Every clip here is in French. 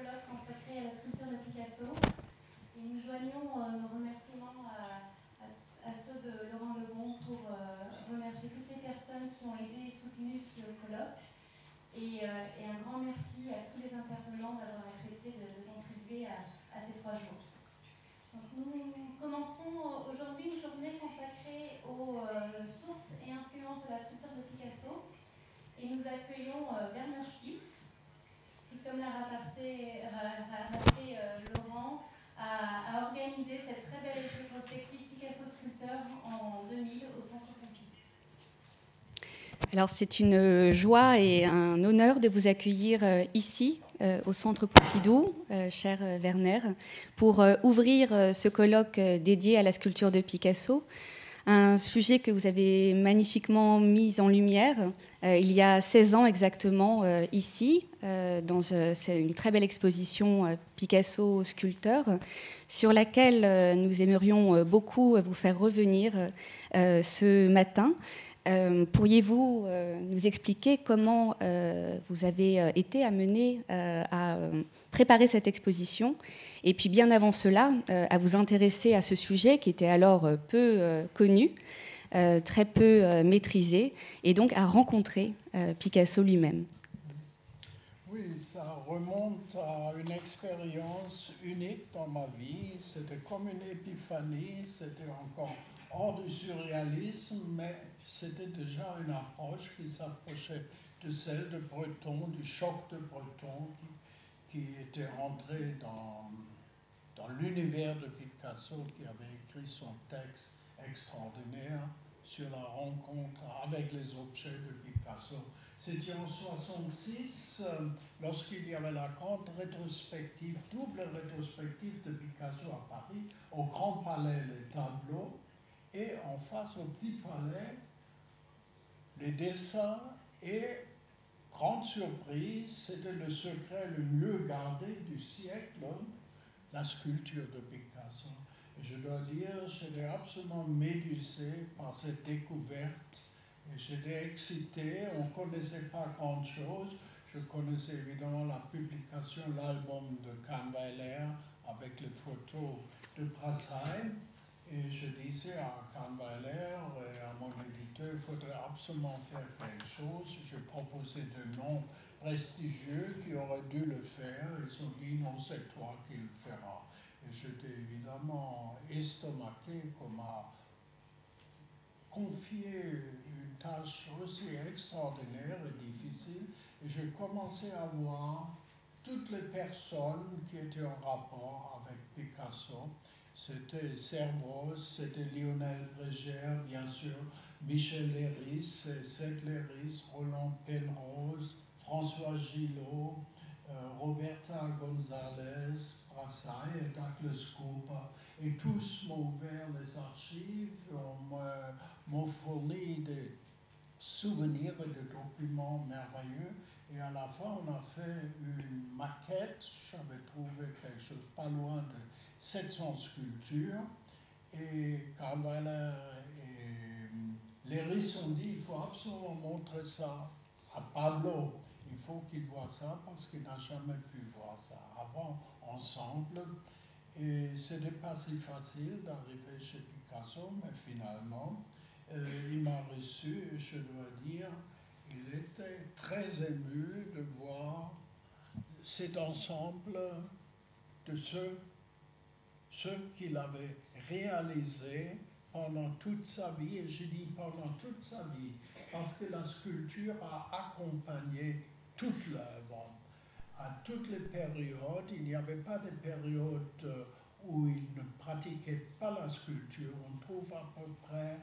colloque consacré à la sculpture de Picasso. Et nous joignons nos remerciements à ceux de Laurent Lebon pour remercier toutes les personnes qui ont aidé et soutenu ce colloque. Et un grand merci à tous les intervenants d'avoir accepté de contribuer à ces 3 jours. Donc nous commençons aujourd'hui une journée consacrée aux sources et influences de la sculpture de Picasso. Et nous accueillons Bernard Spies, qui, comme l'a rappelé Laurent, a organisé cette très belle rétrospective Picasso sculpteur en 2000 au Centre Pompidou. Alors c'est une joie et un honneur de vous accueillir ici, au Centre Pompidou, cher Werner, pour ouvrir ce colloque dédié à la sculpture de Picasso. Un sujet que vous avez magnifiquement mis en lumière il y a 16 ans exactement ici, dans une très belle exposition Picasso sculpteur, sur laquelle nous aimerions beaucoup vous faire revenir ce matin. Pourriez-vous nous expliquer comment vous avez été amené à préparer cette exposition et puis bien avant cela, à vous intéresser à ce sujet qui était alors peu connu, très peu maîtrisé, et donc à rencontrer Picasso lui-même? Oui, ça remonte à une expérience unique dans ma vie. C'était comme une épiphanie, c'était encore hors du surréalisme, mais c'était déjà une approche qui s'approchait de celle de Breton, du choc de Breton, qui était entré dans l'univers de Picasso, qui avait écrit son texte extraordinaire sur la rencontre avec les objets de Picasso. C'était en 1966, lorsqu'il y avait la grande rétrospective, double rétrospective de Picasso à Paris, au Grand Palais, les tableaux, et en face au Petit Palais, les dessins, et grande surprise, c'était le secret le mieux gardé du siècle, la sculpture de Picasso. Et je dois dire, j'étais absolument médusé par cette découverte. Et j'étais excité, on ne connaissait pas grand-chose. Je connaissais évidemment la publication, l'album de Kahnweiler avec les photos de Brassheim. Et je disais à Kahnweiler et à mon éditeur, il faudrait absolument faire quelque chose. Je proposais de noms prestigieux qui auraient dû le faire. Ils ont dit non, c'est toi qui le feras. Et j'étais évidemment estomaqué qu'on m'a confié une tâche aussi extraordinaire et difficile. Et j'ai commencé à voir toutes les personnes qui étaient en rapport avec Picasso. C'était Servoz, c'était Lionel Vrégère, bien sûr, Michel Léris, Seth Léris, Roland Penrose, François Gillot, Roberta González, Brassai et Douglas Cooper. Et tous m'ont ouvert les archives, m'ont fourni des souvenirs et des documents merveilleux. Et à la fin, on a fait une maquette. J'avais trouvé quelque chose pas loin de 700 sculptures. Et Kahnweiler et Léris ont dit il faut absolument montrer ça à Pablo. Il faut qu'il voit ça parce qu'il n'a jamais pu voir ça avant ensemble. Et ce n'était pas si facile d'arriver chez Picasso, mais finalement, il m'a reçu et je dois dire, il était très ému de voir cet ensemble de ceux qu'il avait réalisé pendant toute sa vie, et je dis pendant toute sa vie, parce que la sculpture a accompagné toute l'œuvre. À toutes les périodes, il n'y avait pas de période où il ne pratiquait pas la sculpture. On trouve à peu près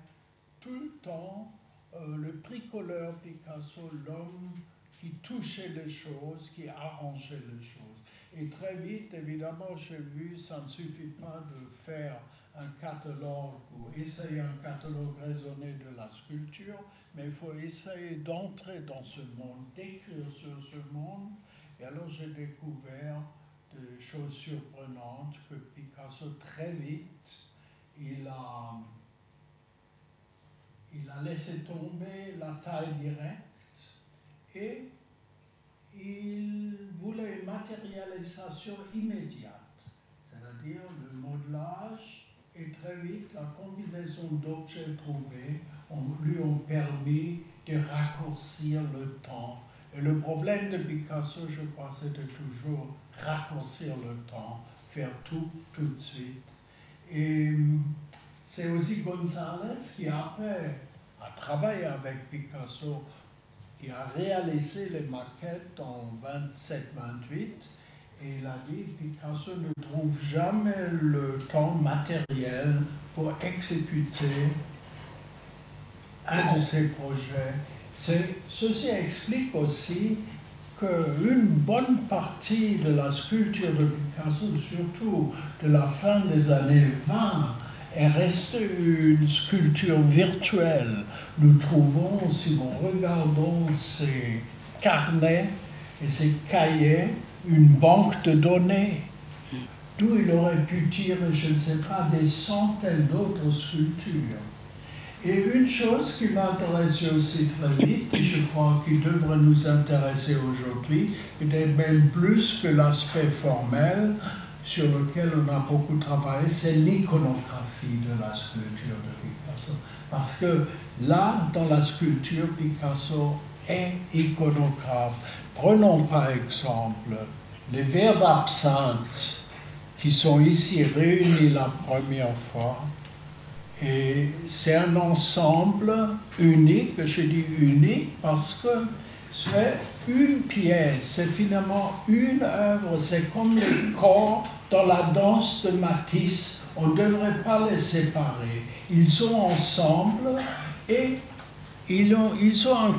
tout le temps le bricoleur Picasso, l'homme qui touchait les choses, qui arrangeait les choses. Et très vite, évidemment, j'ai vu, ça ne suffit pas de faire un catalogue ou essayer un catalogue raisonné de la sculpture, mais il faut essayer d'entrer dans ce monde, d'écrire sur ce monde. Et alors j'ai découvert des choses surprenantes que Picasso, très vite, il a laissé tomber la taille directe et il voulait une matérialisation immédiate, c'est-à-dire le modelage et très vite la combinaison d'objets trouvés lui ont permis de raccourcir le temps. Et le problème de Picasso, je crois, c'était toujours raccourcir le temps, faire tout de suite. Et c'est aussi González qui après a travaillé avec Picasso, qui a réalisé les maquettes en 27-28, et il a dit Picasso ne trouve jamais le temps matériel pour exécuter un de ses projets. Ceci explique aussi qu'une bonne partie de la sculpture de Picasso, surtout de la fin des années 20, est restée une sculpture virtuelle. Nous trouvons, si nous regardons ces carnets et ces cahiers, une banque de données, d'où il aurait pu tirer, je ne sais pas, des centaines d'autres sculptures. Et une chose qui m'intéresse aussi très vite, et je crois qu'il devrait nous intéresser aujourd'hui, peut-être même plus que l'aspect formel, sur lequel on a beaucoup travaillé, c'est l'iconographie de la sculpture de Picasso. Parce que là, dans la sculpture, Picasso est iconographe. Prenons par exemple les verres d'absinthe qui sont ici réunis la première fois. Et c'est un ensemble unique, je dis unique, parce que c'est une pièce, c'est finalement une œuvre, c'est comme les corps dans la danse de Matisse, on ne devrait pas les séparer. Ils sont ensemble et ils ont un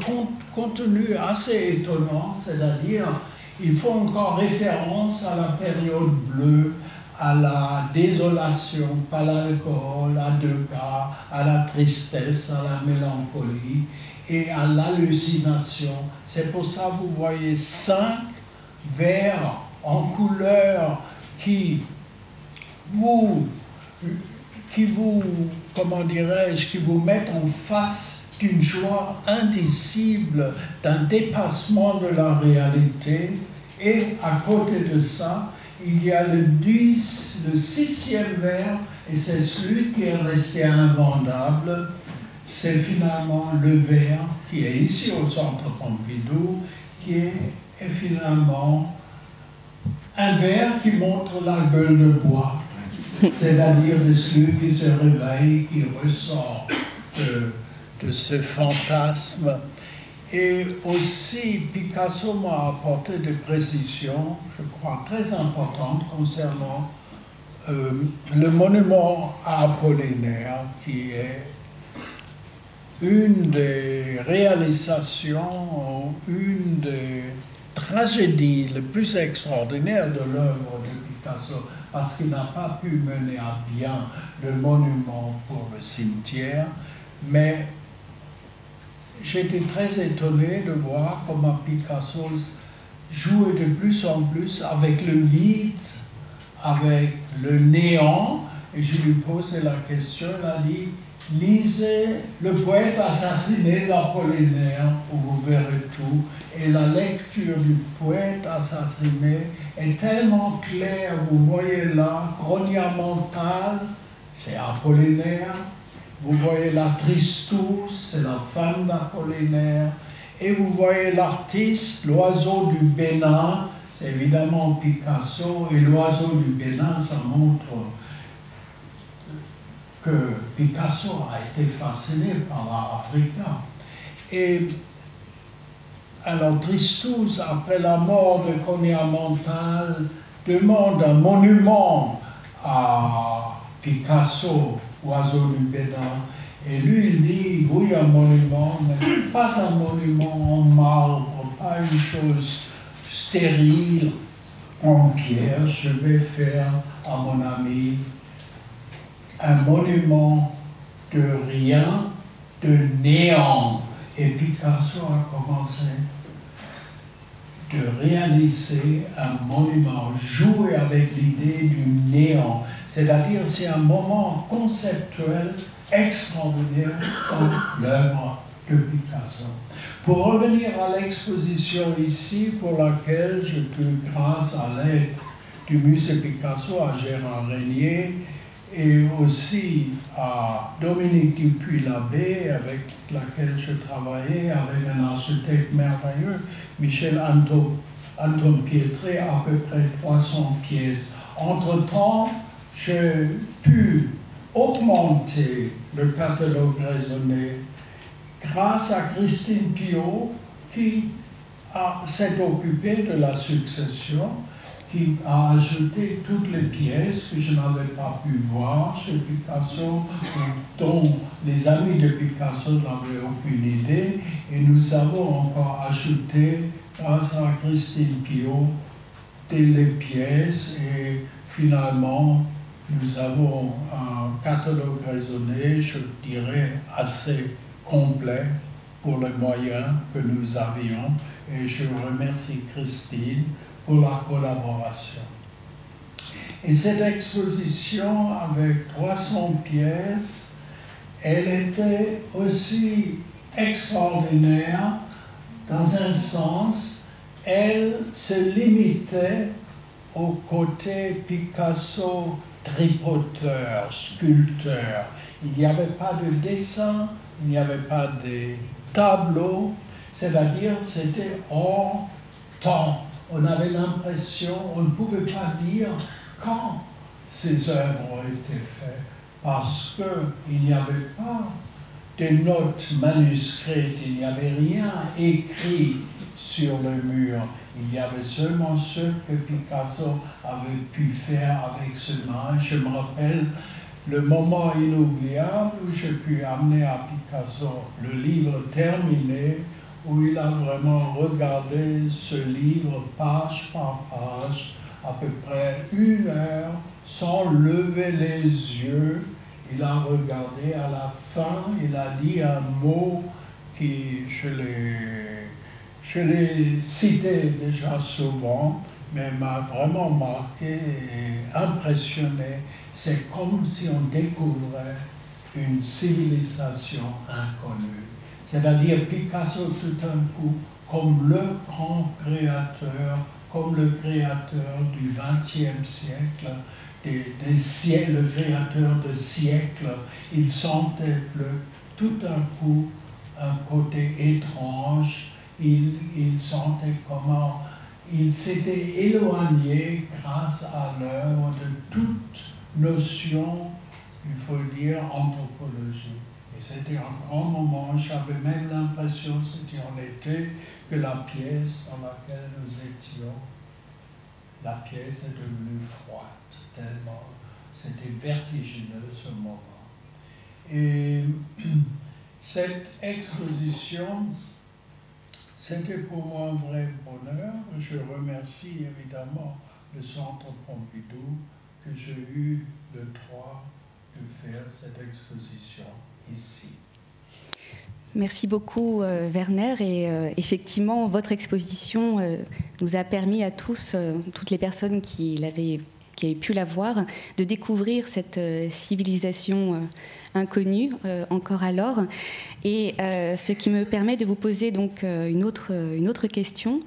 contenu assez étonnant, c'est-à-dire ils font encore référence à la période bleue, à la désolation, pas l'alcool, à Degas, à la tristesse, à la mélancolie et à l'hallucination. C'est pour ça que vous voyez 5 verres en couleur qui vous comment dirais-je, qui vous mettent en face d'une joie indicible, d'un dépassement de la réalité. Et à côté de ça, il y a le 6e verre, et c'est celui qui est resté invendable. C'est finalement le verre qui est ici au Centre Pompidou, qui est finalement un verre qui montre la gueule de bois, c'est-à-dire de celui qui se réveille, qui ressort de ce fantasme. Et aussi, Picasso m'a apporté des précisions, je crois, très importantes concernant le monument à Apollinaire, qui est une des réalisations, une des tragédies les plus extraordinaires de l'œuvre de Picasso, parce qu'il n'a pas pu mener à bien le monument pour le cimetière, mais j'étais très étonné de voir comment Picasso jouait de plus en plus avec le vide, avec le néant, et je lui posais la question, il a dit, lisez le poète assassiné d'Apollinaire, où vous verrez tout, et la lecture du poète assassiné est tellement claire, vous voyez là, Gronia Mental, c'est Apollinaire, vous voyez la Tristus, c'est la femme d'Apollinaire, et vous voyez l'artiste, l'oiseau du Bénin, c'est évidemment Picasso, et l'oiseau du Bénin, ça montre que Picasso a été fasciné par l'art africain. Et alors Tristus, après la mort de Gronia Mental, demande un monument à Picasso, oiseau du Bénin, et lui il dit, oui, un monument, mais pas un monument en marbre, pas une chose stérile en pierre, je vais faire à mon ami un monument de rien, de néant. Et Picasso a commencé de réaliser un monument, jouer avec l'idée du néant. C'est-à-dire, c'est un moment conceptuel extraordinaire dans l'œuvre de Picasso. Pour revenir à l'exposition ici, pour laquelle je peux, grâce à l'aide du musée Picasso, à Gérard Régnier, et aussi à Dominique Dupuis-Labbé, avec laquelle je travaillais, avec un architecte merveilleux, Michel Anton Pietré, à peu près 300 pièces. Entre-temps, j'ai pu augmenter le catalogue raisonné grâce à Christine Pio, qui s'est occupée de la succession, qui a ajouté toutes les pièces que je n'avais pas pu voir chez Picasso, dont les amis de Picasso n'avaient aucune idée, et nous avons encore ajouté, grâce à Christine Pio, les pièces, et finalement, nous avons un catalogue raisonné, je dirais, assez complet pour les moyens que nous avions, et je remercie Christine pour la collaboration. Et cette exposition avec 300 pièces, elle était aussi extraordinaire dans un sens, elle se limitait au côté Picasso tripoteur, sculpteur. Il n'y avait pas de dessin, il n'y avait pas de tableau, c'est-à-dire c'était hors temps. On avait l'impression, on ne pouvait pas dire quand ces œuvres ont été faites, parce qu'il n'y avait pas de notes manuscrites, il n'y avait rien écrit sur le mur. Il y avait seulement ce que Picasso avait pu faire avec ses mains. Je me rappelle le moment inoubliable où j'ai pu amener à Picasso le livre terminé, où il a vraiment regardé ce livre page par page, à peu près 1 heure, sans lever les yeux. Il a regardé, à la fin, il a dit un mot qui, je l'ai cité déjà souvent, mais m'a vraiment marqué et impressionné. C'est comme si on découvrait une civilisation inconnue. C'est-à-dire Picasso tout d'un coup, comme le grand créateur, comme le créateur du XXe siècle, le créateur de siècles, il sentait tout d'un coup un côté étrange, il sentait comment il s'était éloigné grâce à l'œuvre de toute notion, il faut dire, anthropologique. Et c'était un grand moment, j'avais même l'impression, c'était en été, que la pièce dans laquelle nous étions, la pièce est devenue froide, tellement c'était vertigineux ce moment. Et cette exposition, c'était pour moi un vrai bonheur. Je remercie évidemment le Centre Pompidou que j'ai eu le droit de faire cette exposition ici. Merci beaucoup Werner, et effectivement votre exposition nous a permis à tous, toutes les personnes qui avaient pu la voir, de découvrir cette civilisation inconnue encore alors. Et ce qui me permet de vous poser donc une autre question.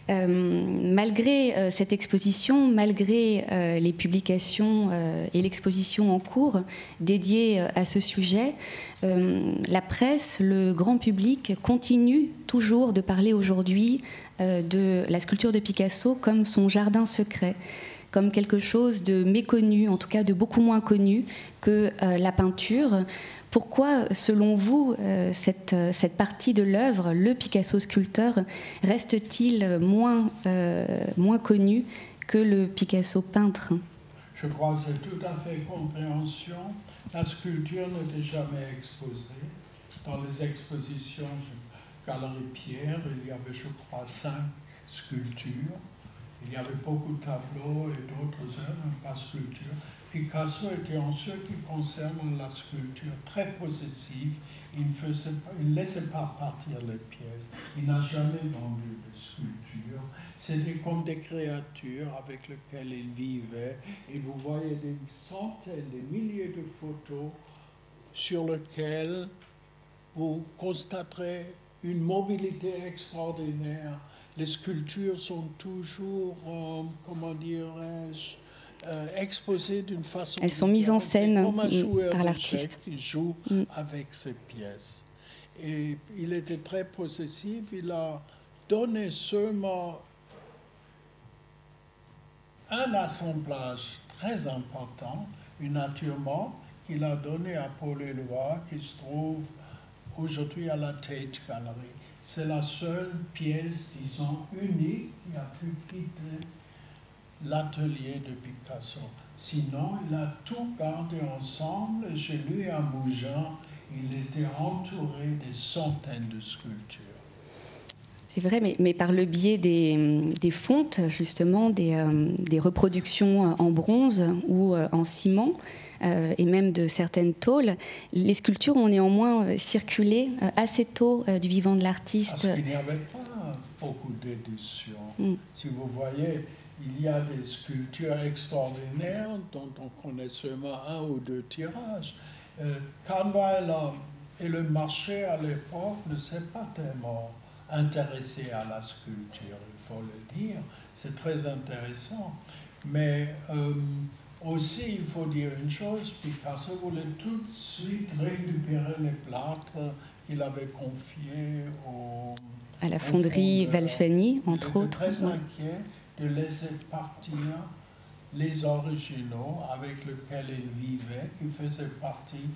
Malgré cette exposition, malgré les publications et l'exposition en cours dédiée à ce sujet, la presse, le grand public continue toujours de parler aujourd'hui de la sculpture de Picasso comme son jardin secret, comme quelque chose de méconnu, en tout cas de beaucoup moins connu que la peinture. Pourquoi, selon vous, cette partie de l'œuvre, le Picasso sculpteur, reste-t-il moins connu que le Picasso peintre? Je crois que c'est tout à fait compréhension. La sculpture n'était jamais exposée. Dans les expositions Galerie Pierre, il y avait, je crois, 5 sculptures. Il y avait beaucoup de tableaux et d'autres œuvres, pas sculpture. Picasso était en ce qui concerne la sculpture très possessif. Il ne laissait pas partir les pièces. Il n'a jamais vendu de sculpture. C'était comme des créatures avec lesquelles il vivait. Et vous voyez des centaines, des milliers de photos sur lesquelles vous constaterez une mobilité extraordinaire. Les sculptures sont toujours, comment dirais-je, exposées d'une façon. Elles sont mises en scène par l'artiste. Qui joue avec ses pièces. Et il était très possessif. Il a donné seulement un assemblage très important, une nature morte, qu'il a donné à Paul Éluard, qui se trouve aujourd'hui à la Tate Gallery. C'est la seule pièce, disons, unique qui a pu quitter l'atelier de Picasso. Sinon, il a tout gardé ensemble. Et chez lui, à Mougins, il était entouré de centaines de sculptures. C'est vrai, mais par le biais des fontes, justement, des reproductions en bronze ou en ciment, et même de certaines tôles, les sculptures ont néanmoins circulé assez tôt du vivant de l'artiste. Parce qu'il n'y avait pas beaucoup d'éditions. Si vous voyez, il y a des sculptures extraordinaires dont on connaît seulement un ou deux tirages. Kahnweiler et le marché à l'époque ne s'est pas tellement intéressé à la sculpture, il faut le dire. C'est très intéressant. Mais aussi, il faut dire une chose, Picasso voulait tout de suite récupérer les plâtres qu'il avait confiés à la fonderie Valsveni, entre autres. Il était très inquiet de laisser partir les originaux avec lesquels il vivait, qui faisaient partie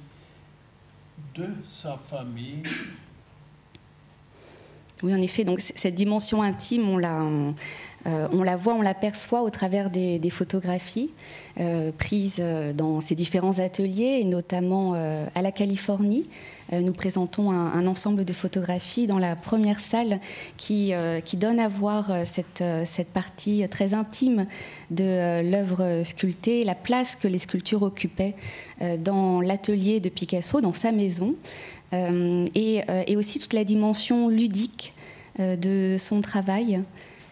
de sa famille. Oui, en effet, donc cette dimension intime, on la voit, on l'aperçoit au travers des photographies prises dans ces différents ateliers, et notamment à la Californie. Nous présentons un ensemble de photographies dans la première salle qui donne à voir cette partie très intime de l'œuvre sculptée, la place que les sculptures occupaient dans l'atelier de Picasso, dans sa maison. Et aussi toute la dimension ludique de son travail.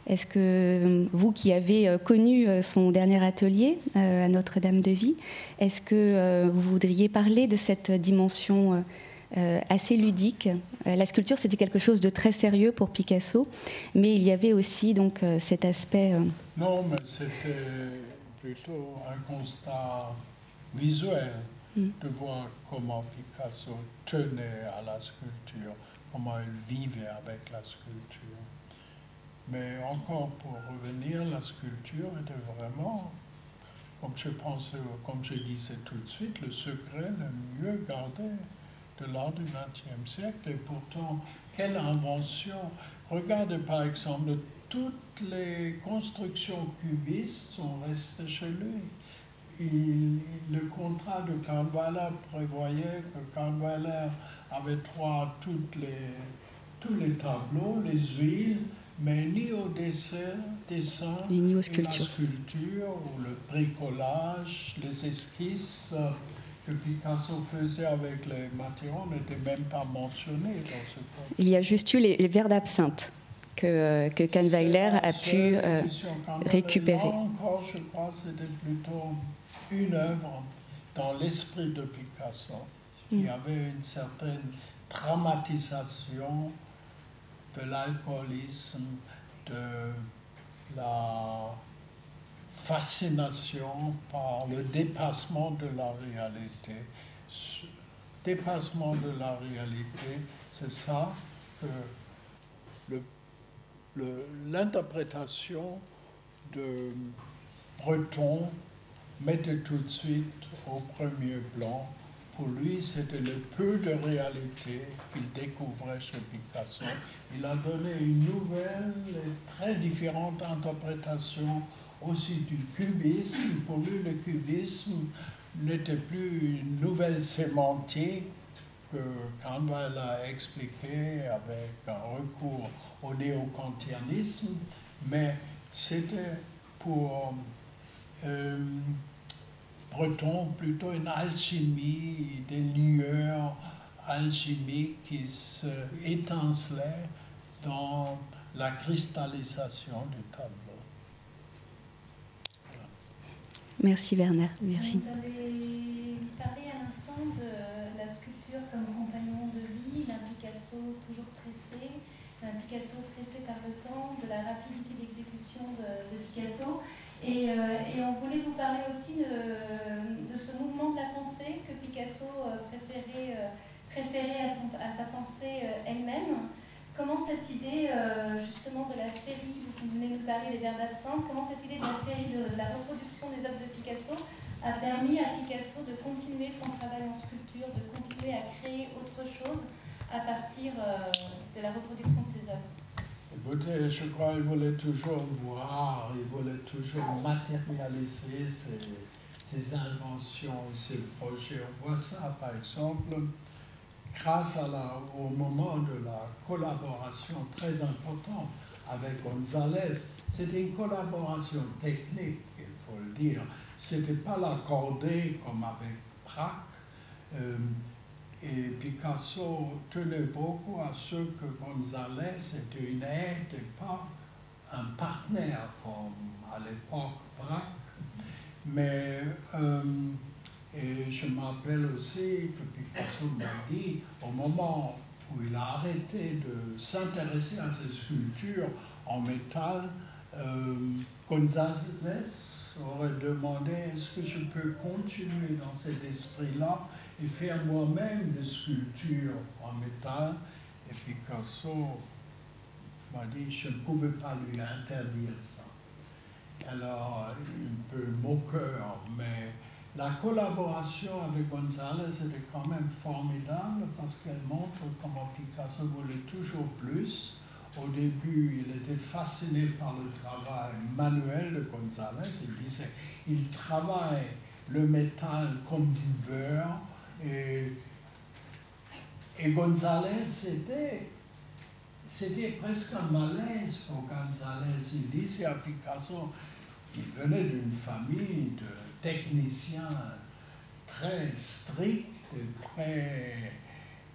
Est-ce que vous qui avez connu son dernier atelier à Notre-Dame-de-Vie, est-ce que vous voudriez parler de cette dimension assez ludique? La sculpture, c'était quelque chose de très sérieux pour Picasso, mais il y avait aussi donc cet aspect... Non, mais c'était plutôt un constat visuel. De voir comment Picasso tenait à la sculpture, comment il vivait avec la sculpture. Mais encore pour revenir, la sculpture était vraiment, comme je disais tout de suite, le secret le mieux gardé de l'art du XXe siècle. Et pourtant, quelle invention! Regardez par exemple, toutes les constructions cubistes sont restées chez lui. Le contrat de Kahnweiler prévoyait que Kahnweiler avait droit à tous les tableaux, les huiles, mais ni au dessin, ni aux sculptures. La sculpture, ou le bricolage, les esquisses que Picasso faisait avec les matériaux n'étaient même pas mentionnés dans ce cas. Il y a juste eu les verres d'absinthe que Kahnweiler a pu récupérer. Là encore, je crois que c'était plutôt une œuvre dans l'esprit de Picasso, qui avait une certaine dramatisation de l'alcoolisme, de la fascination par le dépassement de la réalité. Ce dépassement de la réalité, c'est ça que l'interprétation de Breton mettait tout de suite au premier plan. Pour lui, c'était le peu de réalité qu'il découvrait chez Picasso. Il a donné une nouvelle et très différente interprétation aussi du cubisme. Pour lui, le cubisme n'était plus une nouvelle sémantique que Kahnweiler a expliqué avec un recours au néo-kantianisme, mais c'était pour Breton plutôt une alchimie, des lueurs alchimiques qui étincelaient dans la cristallisation du tableau. Merci Werner. Merci. Vous avez parlé à l'instant de la sculpture comme compagnon de vie, d'un Picasso toujours pressé, cette idée justement de la série, vous venez de nous parler des verbes d'absence, comment cette idée de la série de la reproduction des œuvres de Picasso a permis à Picasso de continuer son travail en sculpture, de continuer à créer autre chose à partir de la reproduction de ses œuvres? Écoutez, je crois qu'il voulait toujours voir, il voulait toujours matérialiser ses inventions, ses projets. On voit ça, par exemple, grâce au moment de la collaboration très importante avec González. C'était une collaboration technique, il faut le dire. Ce n'était pas l'accordé comme avec Braque. Et Picasso tenait beaucoup à ce que González était une aide et pas un partenaire comme à l'époque Braque. Mais et je me rappelle aussi que Picasso m'a dit, au moment où il a arrêté de s'intéresser à ses sculptures en métal, González aurait demandé est-ce que je peux continuer dans cet esprit-là et faire moi-même des sculptures en métal. Et Picasso m'a dit je ne pouvais pas lui interdire ça. Alors, un peu moqueur, mais la collaboration avec González était quand même formidable parce qu'elle montre comment Picasso voulait toujours plus. Au début, il était fasciné par le travail manuel de González. Il disait, il travaille le métal comme du beurre. Et González, c'était presque un malaise pour González. Il disait à Picasso, il venait d'une famille de techniciens très stricts et très,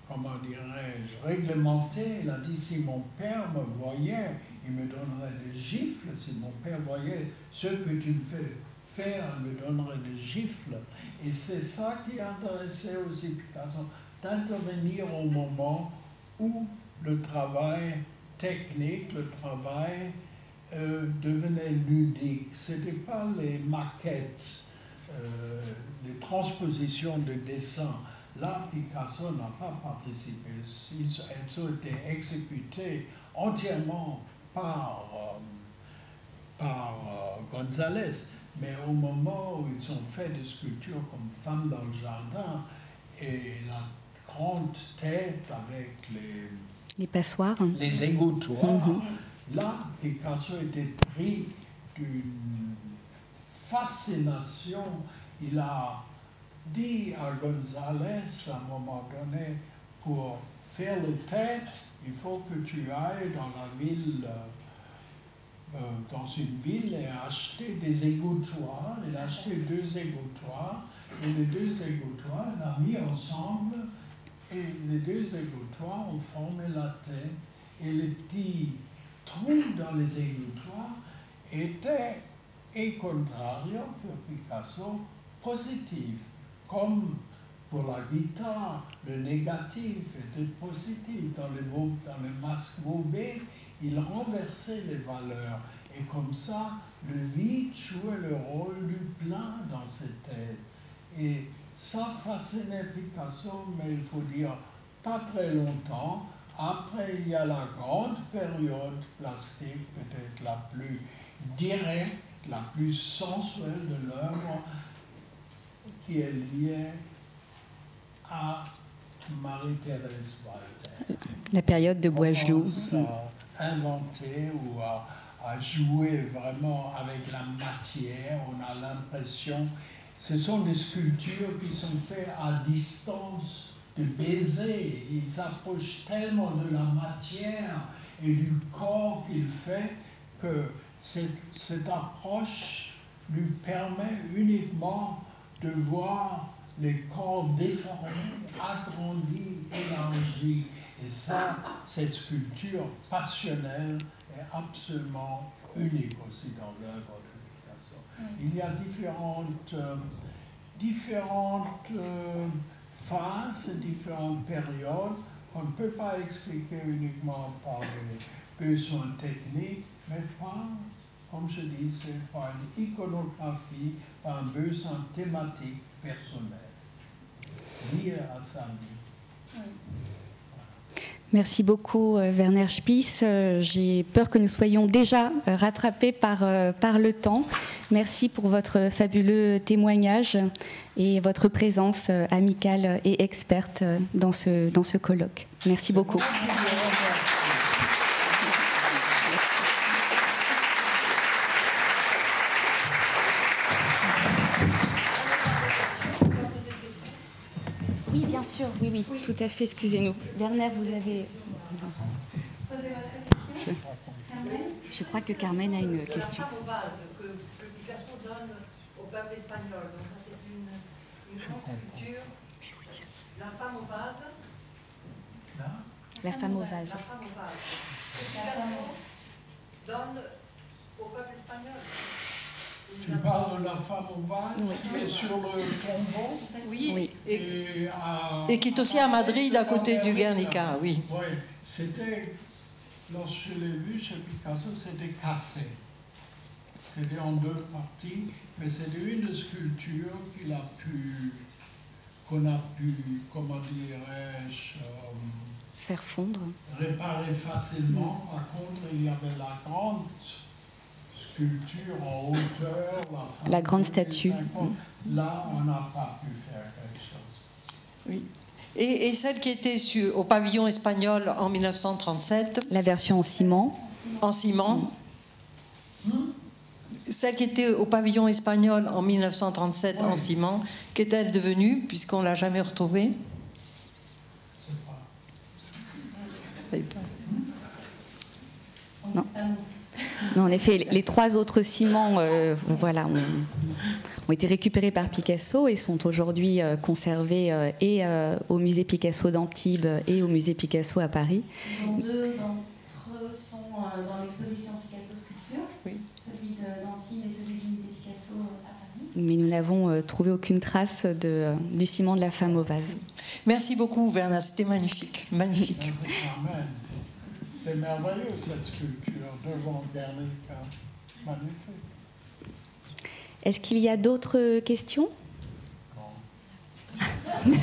comment dirais-je, réglementés. Il a dit, si mon père me voyait, il me donnerait des gifles. Si mon père voyait ce que tu me fais faire, il me donnerait des gifles. Et c'est ça qui intéressait aussi Picasso, d'intervenir au moment où le travail technique, le travail devenait ludique. Ce n'était pas les maquettes, les transpositions de dessins. Là, Picasso n'a pas participé. Elles ont été exécutées entièrement par González. Mais au moment où ils ont fait des sculptures comme Femme dans le jardin et la grande tête avec les passoires, les égouttoirs, là, Picasso était pris d'une fascination. Il a dit à González à un moment donné, pour faire les têtes, il faut que tu ailles dans la ville, dans une ville et acheter des égouttoirs. Il a acheté 2 égouttoirs et les 2 égouttoirs, il a mis ensemble et les 2 égouttoirs ont formé la tête et les petits trous dans les égouttoirs étaient, et contrario pour Picasso, positifs. Comme pour la guitare, le négatif était positif. Dans les masques Maubé, il renversait les valeurs. Et comme ça, le vide jouait le rôle du plein dans ses têtes. Et ça fascinait Picasso, mais il faut dire, pas très longtemps. Après, il y a la grande période plastique, peut-être la plus directe, la plus sensuelle de l'œuvre, qui est liée à Marie-Thérèse Walter. La période de Boigelou. À inventer ou à jouer vraiment avec la matière, on a l'impression, ce sont des sculptures qui sont faites à distance de baiser. Il s'approche tellement de la matière et du corps qu'il fait que cette approche lui permet uniquement de voir les corps déformés, agrandis, élargis. Et ça, cette sculpture passionnelle est absolument unique aussi dans l'œuvre de Picasso. Il y a différentes phases, différentes périodes qu'on ne peut pas expliquer uniquement par les besoins techniques, mais par, comme je disais, par une iconographie, par un besoin thématique personnel, lié à sa vie. Merci beaucoup Werner Spies. J'ai peur que nous soyons déjà rattrapés par le temps. Merci pour votre fabuleux témoignage et votre présence amicale et experte dans ce colloque. Merci beaucoup. Oui, bien sûr, oui, tout à fait, excusez-nous. Werner, vous avez... Posez votre question. Je crois que Carmen a une question. La femme au vase que Picasso donne au peuple espagnol. Donc ça, c'est une grande sculpture. Je vais vous dire. La femme au vase. La femme au vase. La femme au vase. Que Picasso donne au peuple espagnol. Tu parles de la femme au vase qui est sur le tombeau? Oui, Et et qui est aussi à Madrid, à côté du Guernica, oui. Oui, c'était, lorsque je l'ai vu chez Picasso, c'était cassé. C'était en deux parties, mais c'était une sculpture qu'on a pu, comment dirais-je, Faire fondre. réparer facilement. Par contre, il y avait la grande sculpture en hauteur, La grande statue. Là, on n'a pas pu faire quelque chose. Oui. Et celle qui était au pavillon espagnol en 1937, La version en ciment. en ciment. Celle qui était au pavillon espagnol en 1937 en ciment, qu'est-elle devenue, puisqu'on ne l'a jamais retrouvée? Je sais pas. Vous savez pas. Non. Non, en effet, les trois autres ciments voilà, ont été récupérés par Picasso et sont aujourd'hui conservés et au musée Picasso d'Antibes et au musée Picasso à Paris. Dont deux d'entre eux sont dans l'exposition Picasso Sculpture, Oui. celui d'Antibes et celui du musée Picasso à Paris. Mais nous n'avons trouvé aucune trace du ciment de la femme au vase. Merci beaucoup, Werner, c'était magnifique. Magnifique. C'est merveilleux cette sculpture devant Guernica. Magnifique. Est-ce qu'il y a d'autres questions? Non.